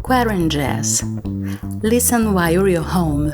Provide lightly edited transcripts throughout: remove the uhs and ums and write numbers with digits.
QuaranJazz. Listen while you're home.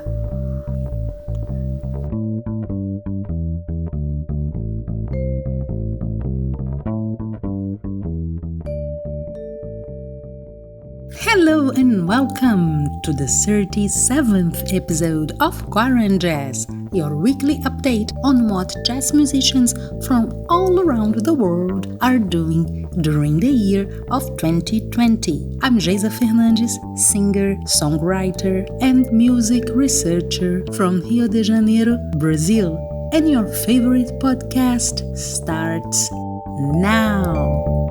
Hello and welcome to the 37th episode of QuaranJazz, your weekly update on what jazz musicians from all around the world are doing during the year of 2020. I'm Geisa Fernandes, singer, songwriter, and music researcher from Rio de Janeiro, Brazil, and your favorite podcast starts now.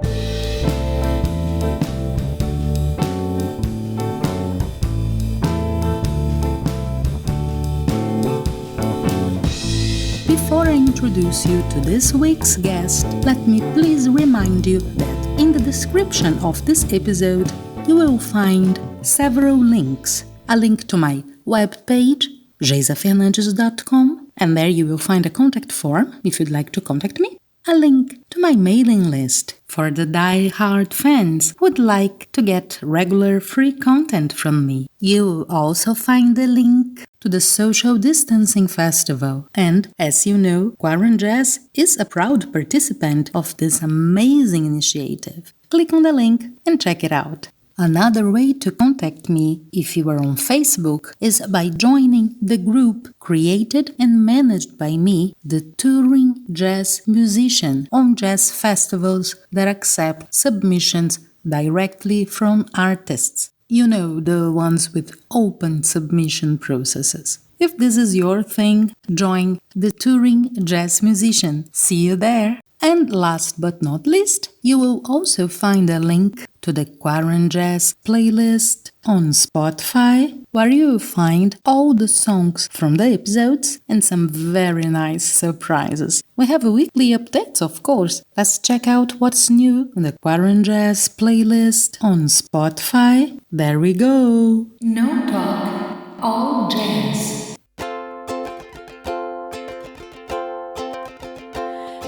Before I introduce you to this week's guest, let me please remind you that in the description of this episode, you will find several links. A link to my webpage, geisafernandes.com, and there you will find a contact form if you'd like to contact me. A link to my mailing list for the die-hard fans who would like to get regular free content from me. You will also find the link to the Social Distancing Festival. And, as you know, QuaranJazz is a proud participant of this amazing initiative. Click on the link and check it out. Another way to contact me, if you are on Facebook, is by joining the group created and managed by me, the Touring Jazz Musician, on jazz festivals that accept submissions directly from artists. You know, the ones with open submission processes. If this is your thing, join the Touring Jazz Musician. See you there! And last but not least, you will also find a link to the QuaranJazz playlist on Spotify, where you will find all the songs from the episodes and some very nice surprises. We have weekly updates, of course. Let's check out what's new in the QuaranJazz playlist on Spotify. There we go! No talk, all jazz.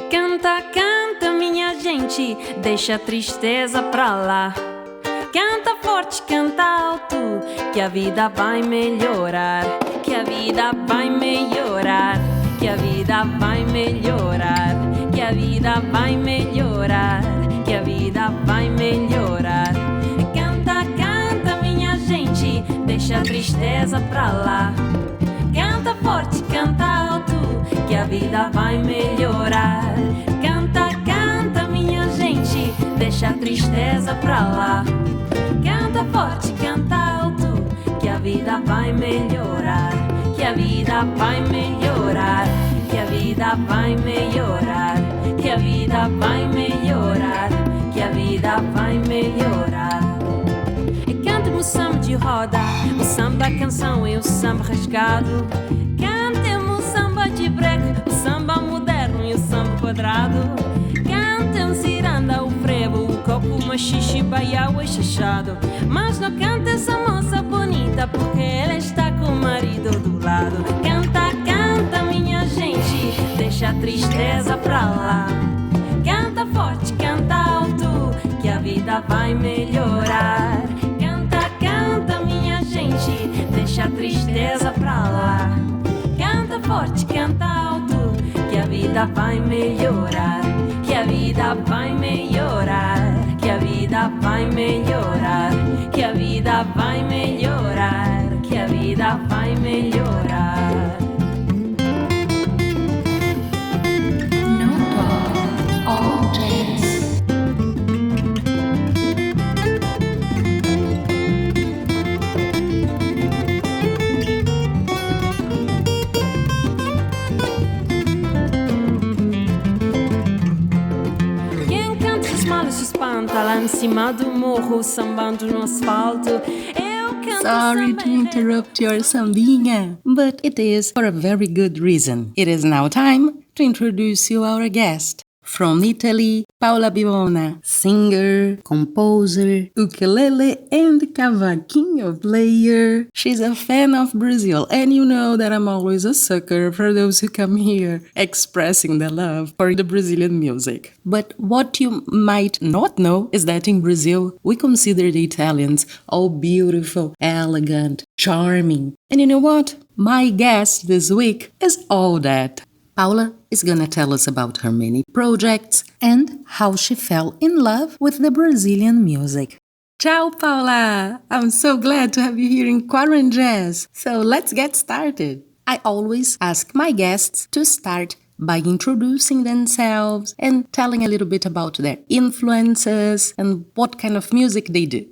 Canta, canta, minha gente, deixa a tristeza pra lá. Canta forte, canta alto, que a vida vai melhorar. Que a vida vai melhorar. Que a vida vai melhorar. Que a vida vai melhorar. Que a vida vai melhorar. Canta, canta, minha gente, deixa a tristeza pra lá. Canta forte, canta alto, que a vida vai melhorar. Canta, canta, minha gente, deixa a tristeza pra lá. Canta forte, canta alto, que a vida vai melhorar. Que a vida vai melhorar. Que a vida vai melhorar. Que a vida vai melhorar. Que a vida vai melhorar. Cante-me o samba de roda, o samba canção e o samba rasgado. Cante-me o samba de break, o samba moderno e o samba quadrado. Cante-me ciranda, o frevo, o coco, o machixe, baião e chachado. Mas não cante essa moça bonita, porque ela está com o marido do lado. Canta, canta, minha gente, deixa a tristeza pra lá. Canta forte, canta alto, que a vida vai melhorar. Deixa a tristeza pra lá. Canta forte, canta alto, que a vida vai melhorar. Que a vida vai melhorar. Que a vida vai melhorar. Que a vida vai melhorar. Que a vida vai melhorar. No talk, all jazz. Lá em cima do morro, sambando no asfalto. Eu canto. Sorry to interrupt your sambinha, but it is for a very good reason. It is now time to introduce you our guest. From Italy, Paola Bivona, singer, composer, ukulele and cavaquinho player. She's a fan of Brazil, and you know that I'm always a sucker for those who come here expressing their love for the Brazilian music. But what you might not know is that in Brazil, we consider the Italians all beautiful, elegant, charming. And you know what? My guest this week is all that. Paola is gonna tell us about her many projects and how she fell in love with the Brazilian music. Ciao, Paola! I'm so glad to have you here in QuaranJazz. So let's get started. I always ask my guests to start by introducing themselves and telling a little bit about their influences and what kind of music they do.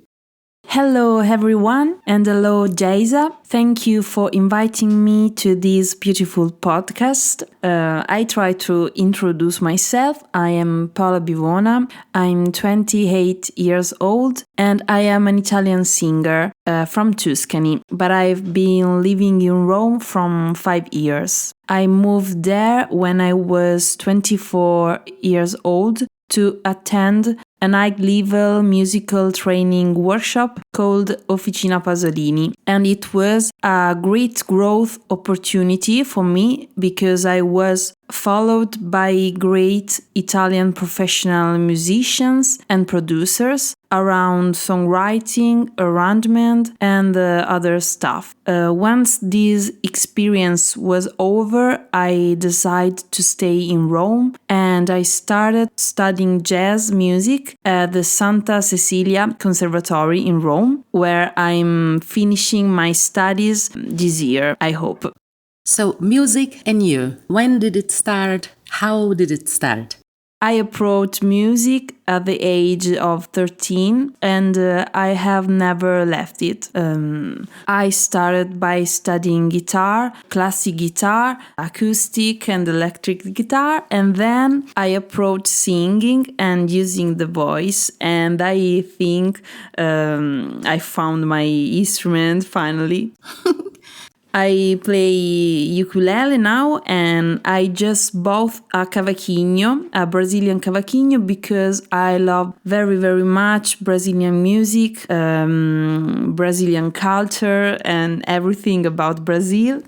Hello everyone and hello Jaisa. Thank you for inviting me to this beautiful podcast. I try to introduce myself. I am Paola Bivona. I'm 28 years old and I am an Italian singer from Tuscany, but I've been living in Rome from 5 years. I moved there when I was 24 years old to attend an high-level musical training workshop called Officina Pasolini. And it was a great growth opportunity for me because I was followed by great Italian professional musicians and producers around songwriting, arrangement, and other stuff. Once this experience was over, I decided to stay in Rome and I started studying jazz music at the Santa Cecilia Conservatory in Rome, where I'm finishing my studies this year, I hope. So, music and you, when did it start? How did it start? I approached music at the age of 13 and I have never left it. I started by studying guitar, classic guitar, acoustic and electric guitar, and then I approached singing and using the voice, and I think I found my instrument finally. I play ukulele now and I just bought a cavaquinho, a Brazilian cavaquinho, because I love very, very much Brazilian music, Brazilian culture and everything about Brazil.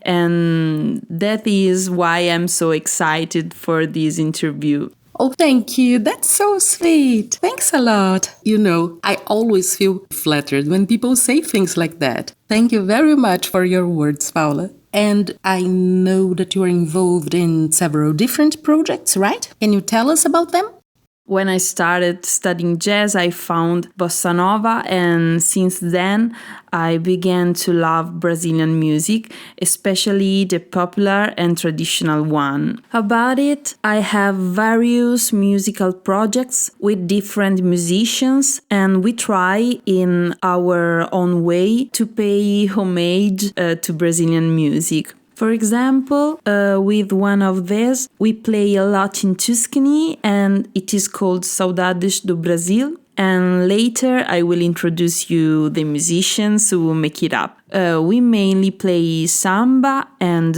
And that is why I'm so excited for this interview. Oh, thank you. That's so sweet. Thanks a lot. You know, I always feel flattered when people say things like that. Thank you very much for your words, Paola. And I know that you are involved in several different projects, right? Can you tell us about them? When I started studying jazz, I found bossa nova, and since then I began to love Brazilian music, especially the popular and traditional one. About it, I have various musical projects with different musicians, and we try in our own way to pay homage to Brazilian music. For example, with one of these, we play a lot in Tuscany and it is called Saudades do Brasil. And later I will introduce you the musicians who make it up. We mainly play samba, and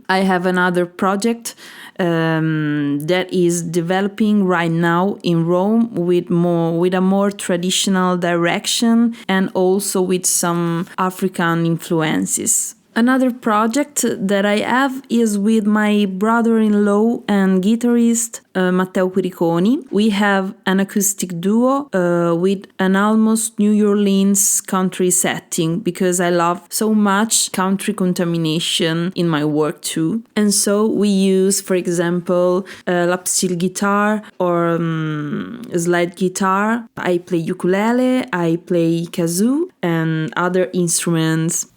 I have another project that is developing right now in Rome with a more traditional direction and also with some African influences. Another project that I have is with my brother-in-law and guitarist Matteo Quiriconi. We have an acoustic duo with an almost New Orleans country setting because I love so much country contamination in my work too. And so we use, for example, lap steel guitar or slide guitar. I play ukulele, I play kazoo and other instruments.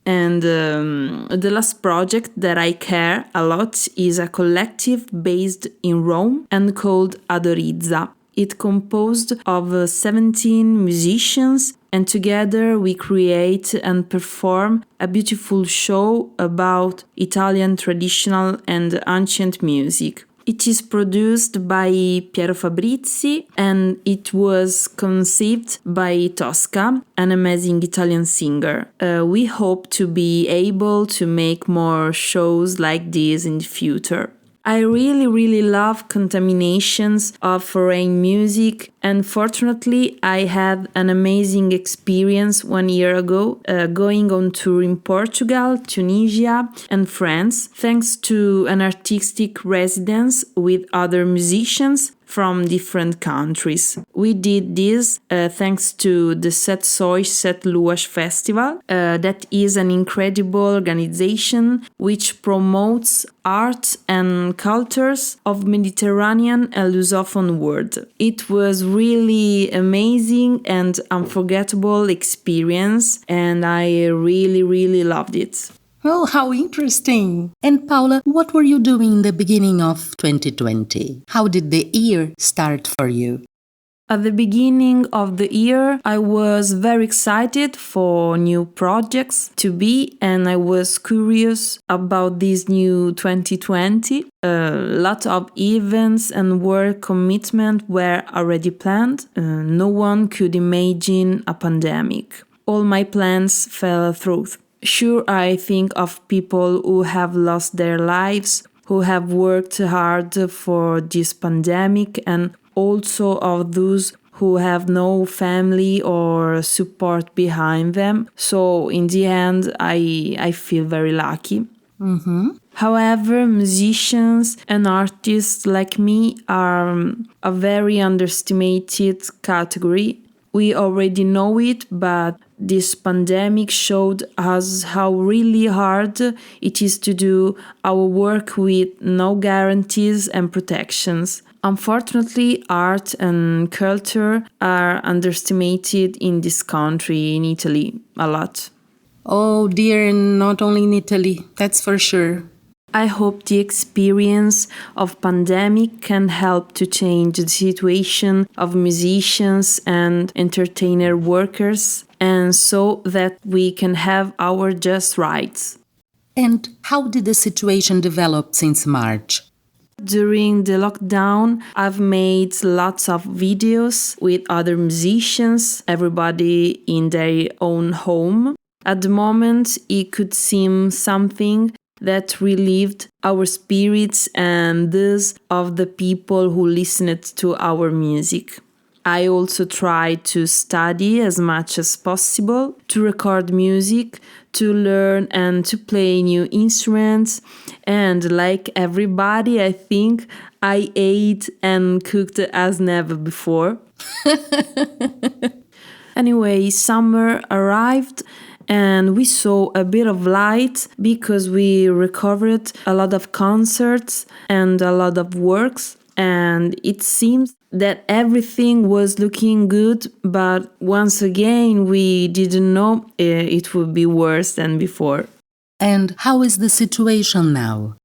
And the last project that I care a lot is a collective based in Rome and called Adorizza. It's composed of 17 musicians, and together we create and perform a beautiful show about Italian traditional and ancient music. It is produced by Piero Fabrizi and it was conceived by Tosca, an amazing Italian singer. We hope to be able to make more shows like this in the future. I really, really love contaminations of foreign music, and fortunately, I had an amazing experience 1 year ago going on tour in Portugal, Tunisia, and France, thanks to an artistic residence with other musicians from different countries. We did this thanks to the Sete Sóis, Sete Luas Festival, that is an incredible organization which promotes art and cultures of Mediterranean and Lusophone world. It was really amazing and unforgettable experience, and I really, really loved it. Oh, how interesting! And Paula, what were you doing in the beginning of 2020? How did the year start for you? At the beginning of the year, I was very excited for new projects to be, and I was curious about this new 2020. A lot of events and work commitment were already planned. No one could imagine a pandemic. All my plans fell through. Sure, I think of people who have lost their lives, who have worked hard for this pandemic, and also of those who have no family or support behind them. So in the end, I feel very lucky. However, musicians and artists like me are a very underestimated category. We already know it, but this pandemic showed us how really hard it is to do our work with no guarantees and protections. Unfortunately, art and culture are underestimated in this country, in Italy, a lot. Oh dear, and not only in Italy, that's for sure. I hope the experience of pandemic can help to change the situation of musicians and entertainer workers, and so that we can have our just rights. And how did the situation develop since March? During the lockdown, I've made lots of videos with other musicians, everybody in their own home. At the moment, it could seem something that relieved our spirits and those of the people who listened to our music. I also tried to study as much as possible, to record music, to learn and to play new instruments, and like everybody, I think I ate and cooked as never before. Anyway, summer arrived and we saw a bit of light because we recovered a lot of concerts and a lot of works, and it seems that everything was looking good, but once again we didn't know it would be worse than before. And how is the situation now?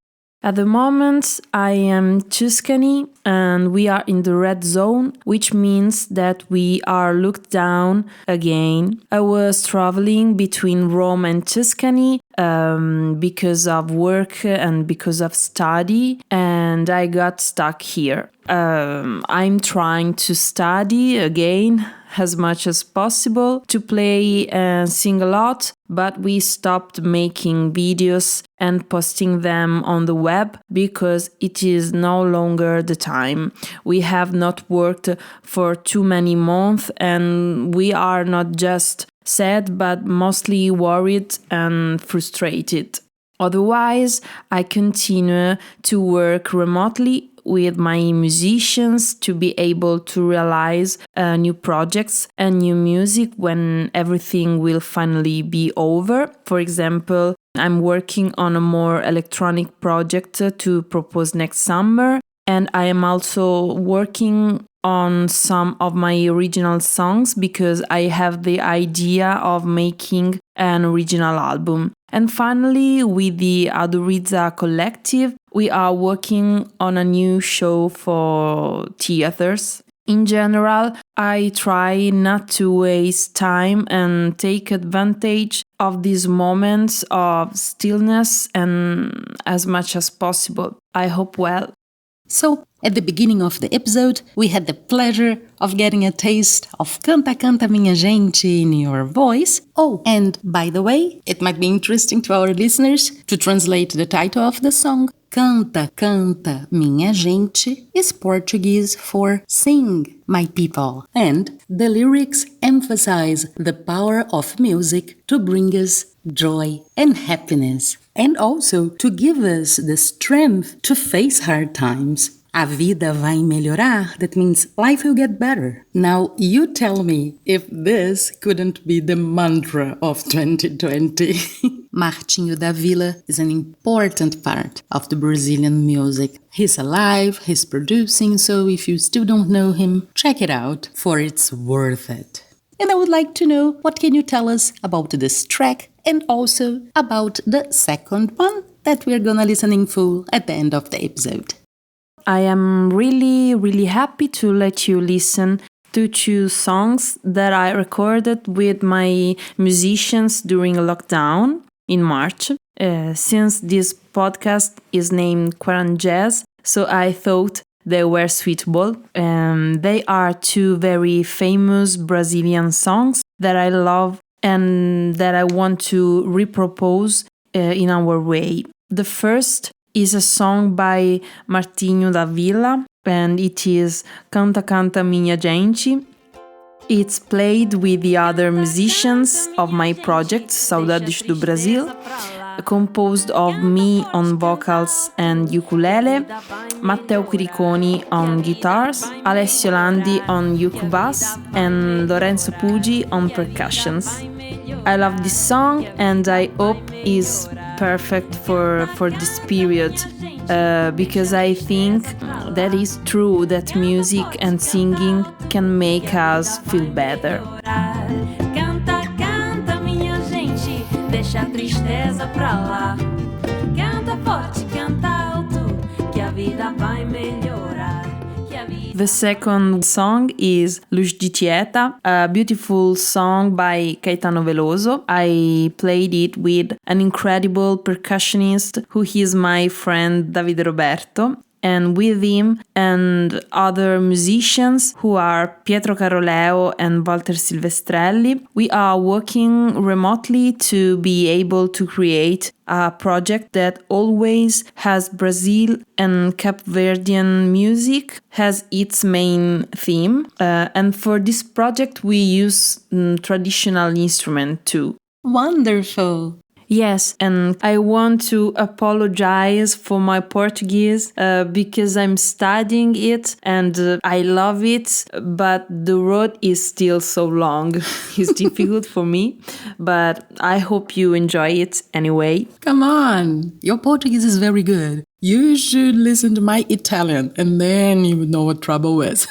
At the moment, I am Tuscany and we are in the red zone, which means that we are looked down again. I was traveling between Rome and Tuscany because of work and because of study, and I got stuck here. I'm trying to study again as much as possible, to play and sing a lot, but we stopped making videos and posting them on the web because it is no longer the time. We have not worked for too many months and we are not just sad but mostly worried and frustrated. Otherwise, I continue to work remotely with my musicians to be able to realize new projects and new music when everything will finally be over. For example, I'm working on a more electronic project to propose next summer, and I am also working on some of my original songs because I have the idea of making an original album. And finally, with the Aduriza Collective, we are working on a new show for theaters. In general, I try not to waste time and take advantage of these moments of stillness and as much as possible. I hope well. So, at the beginning of the episode, we had the pleasure of getting a taste of Canta Canta Minha Gente in your voice. Oh, and by the way, it might be interesting to our listeners to translate the title of the song. Canta, canta, minha gente is Portuguese for sing, my people. And the lyrics emphasize the power of music to bring us joy and happiness, and also to give us the strength to face hard times. A vida vai melhorar, that means life will get better. Now you tell me if this couldn't be the mantra of 2020. Martinho da Vila is an important part of the Brazilian music. He's alive, he's producing, so if you still don't know him, check it out, for it's worth it. And I would like to know, what can you tell us about this track and also about the second one that we're gonna listen in full at the end of the episode? I am really happy to let you listen to two songs that I recorded with my musicians during lockdown in March. Since this podcast is named QuaranJazz, so I thought they were suitable. They are two very famous Brazilian songs that I love and that I want to repropose in our way. The first is a song by Martinho da Vila, and it is Canta Canta Minha Gente. It's played with the other musicians of my project, Saudades do Brasil, composed of me on vocals and ukulele, Matteo Quiriconi on guitars, Alessio Landi on uke bass, and Lorenzo Puggi on percussions. I love this song and I hope it's perfect for this period because I think that is true that music and singing can make us feel better. Canta, canta, minha gente, deixa a tristeza pra lá. Canta forte, canta alto, que a vida vai melhorar. The second song is Luz de Tieta, a beautiful song by Caetano Veloso. I played it with an incredible percussionist who is my friend Davide Roberto, and with him and other musicians who are Pietro Caroleo and Walter Silvestrelli. We are working remotely to be able to create a project that always has Brazil and Cape Verdean music as its main theme. And for this project we use traditional instrument too. Wonderful! Yes, and I want to apologize for my Portuguese because I'm studying it and I love it, but the road is still so long. It's difficult for me, but I hope you enjoy it anyway. Come on! Your Portuguese is very good. You should listen to my Italian and then you would know what trouble is.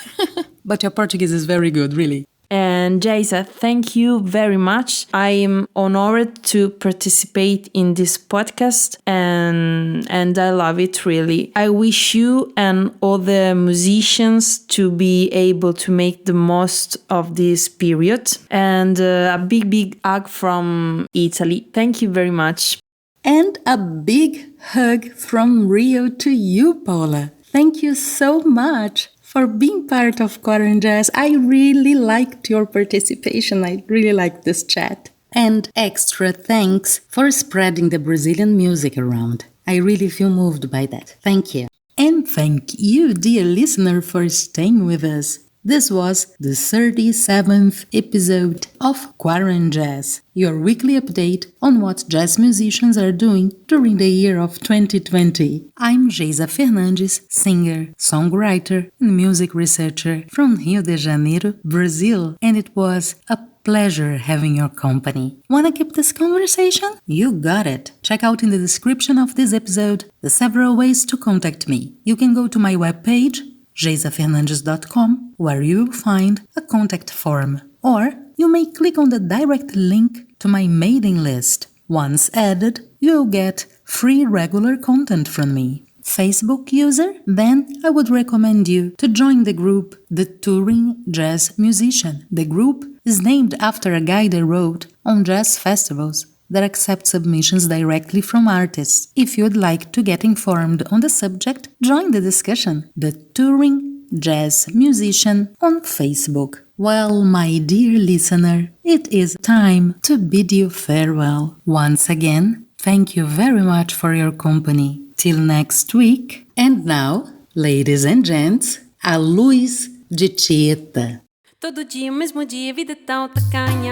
But your Portuguese is very good, really. And Jaisa, thank you very much. I am honored to participate in this podcast and I love it really. I wish you and all the musicians to be able to make the most of this period. And a big hug from Italy. Thank you very much. And a big hug from Rio to you, Paola. Thank you so much for being part of QuaranJazz. I really liked your participation. I really liked this chat. And extra thanks for spreading the Brazilian music around. I really feel moved by that. Thank you. And thank you, dear listener, for staying with us. This was the 37th episode of QuaranJazz, your weekly update on what jazz musicians are doing during the year of 2020. I'm Geisa Fernandes, singer, songwriter, and music researcher from Rio de Janeiro, Brazil, and it was a pleasure having your company. Wanna keep this conversation? You got it! Check out in the description of this episode the several ways to contact me. You can go to my webpage, geisafernandes.com, where you will find a contact form, or you may click on the direct link to my mailing list. Once added, you'll get free regular content from me. Facebook user? Then I would recommend you to join the group The Touring Jazz Musician. The group is named after a guide I wrote on jazz festivals that accept submissions directly from artists. If you'd like to get informed on the subject, join the discussion. The Touring Jazz Musician on Facebook. Well, my dear listener, it is time to bid you farewell. Once again, Thank you very much for your company. Till next week. And now, ladies and gents, a luz de Tieta. Todo dia, o mesmo dia, vida é tão tacanha.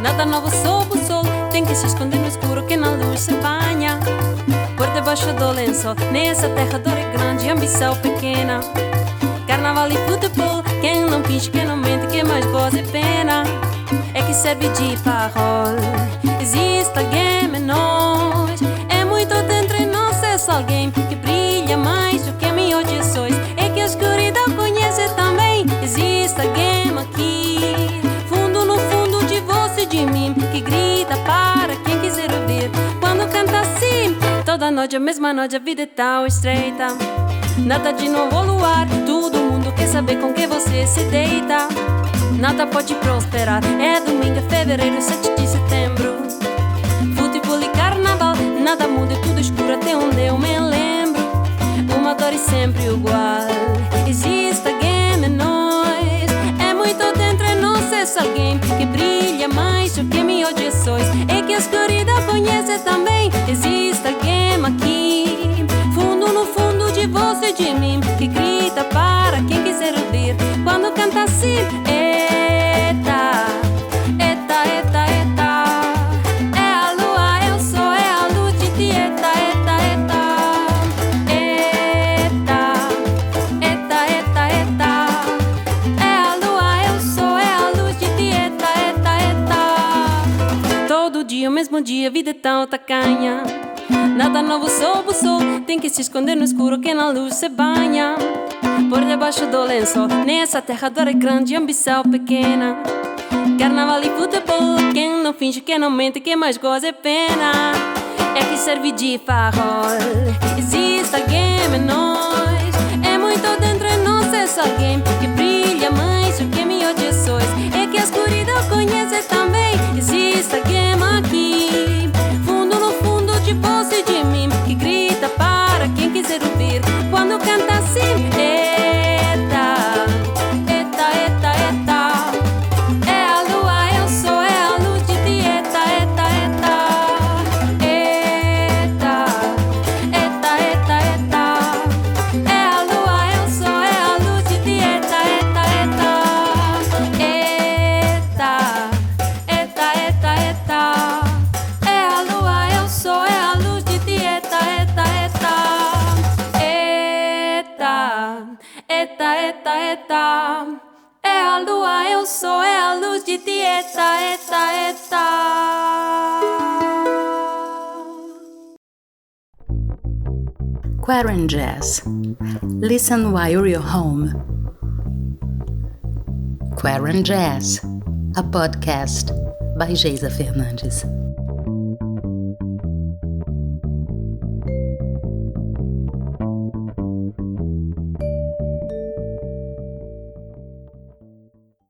Nada novo sob o sol, tem que se esconder no escuro que na luz se banha. Por debaixo do lençol, nessa terra dor é grande, ambição pequena. Carnaval e futebol, quem não finge, quem não mente, quem mais goza é pena. É que serve de farol, existe alguém em nós. É muito dentro em nós, é só alguém que brilha mais do que mil dias. É que a escuridão conhece também, existe alguém aqui. Fundo no fundo de você e de mim, que grita para quem quiser ouvir. Quando canta assim, toda noite, a mesma noite, a vida é tão estreita. Nada de novo luar, todo mundo quer saber com que você se deita. Nada pode prosperar, é domingo, é fevereiro, 7 de setembro. Futebol e carnaval, nada muda, é tudo escuro até onde eu me lembro. Uma dor é sempre igual, existe alguém em nós. É muito dentro de nós, esse alguém que brilha mais do que mil dias. É que a escuridão conhece também, existe alguém aqui. Fundo no fundo de você e de mim, que grita para quem quiser ouvir. Quando canta assim, eita, eita, eita, eita. É a lua, é o sol, é a luz de Tieta, eita, eita. Eita, eita, eita, eita. É a lua, é o sol, é a luz de Tieta, eita, eita. Todo dia, o mesmo dia, a vida é tão tacanha. Nada novo sob o sol, tem que se esconder no escuro que na luz se banha. Por debaixo do lençol, nessa terra dor é grande, ambição pequena. Carnaval e futebol, quem não finge, quem não mente, quem mais goza é pena. É que serve de farol, existe alguém em nós. É muito dentro de nós, esse alguém que brilha mais do que mil dias. É que a escuridão conhece também, existe alguém aqui. Fundo no fundo de você e de mim, que grita para quem quiser ouvir. Quando canta assim, eita, eita, eita, eita. É a lua, é o sol, é a luz de Tieta, eita, eita. Eita, eita, eita, eita. É a lua, é o sol, é a luz de Tieta, eita, eita. Eita, eita, eita, eita. É a lua, é o sol, é a luz de Tieta, eita, eita. Eita, eita, eita. É a lua, é o sol, é a luz de Tieta, eita, eita. QuaranJazz. Listen while you're home. QuaranJazz, a podcast by Geisa Fernandes.